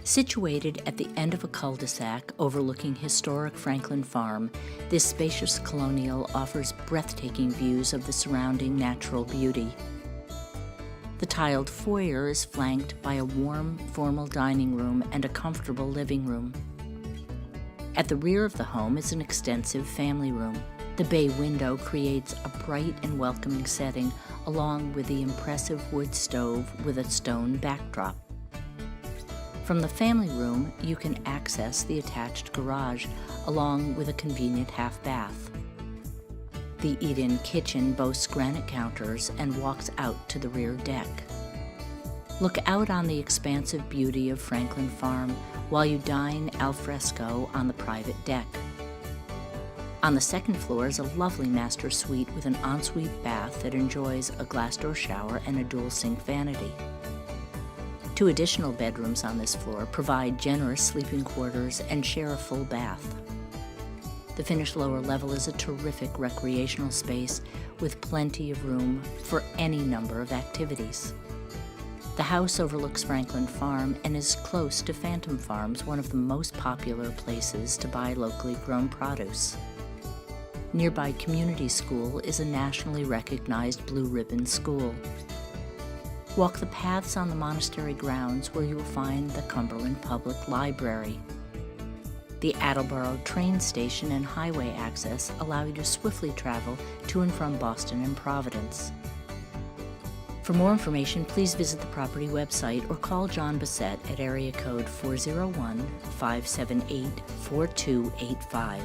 Situated at the end of a cul-de-sac overlooking historic Franklin Farm, this spacious Colonial offers breathtaking views of the surrounding natural beauty. The tiled foyer is flanked by a warm, formal dining room and a comfortable living room. At the rear of the home is an extensive family room. The bay window creates a bright and welcoming setting, along with the impressive wood stove with a stone backdrop. From the family room, you can access the attached garage, along with a convenient half bath. The eat-in kitchen boasts granite counters and walks out to the rear deck. Look out on the expansive beauty of Franklin Farm while you dine al fresco on the private deck. On the second floor is a lovely master suite with an ensuite bath that enjoys a glass door shower and a dual sink vanity. 2 additional bedrooms on this floor provide generous sleeping quarters and share a full bath. The finished lower level is a terrific recreational space with plenty of room for any number of activities. The house overlooks Franklin Farm and is close to Phantom Farms, one of the most popular places to buy locally grown produce. Nearby Community School is a nationally recognized Blue Ribbon school. Walk the paths on the monastery grounds where you will find the Cumberland Public Library. The Attleboro train station and highway access allow you to swiftly travel to and from Boston and Providence. For more information, please visit the property website or call John Bassett at area code 401-578-4285.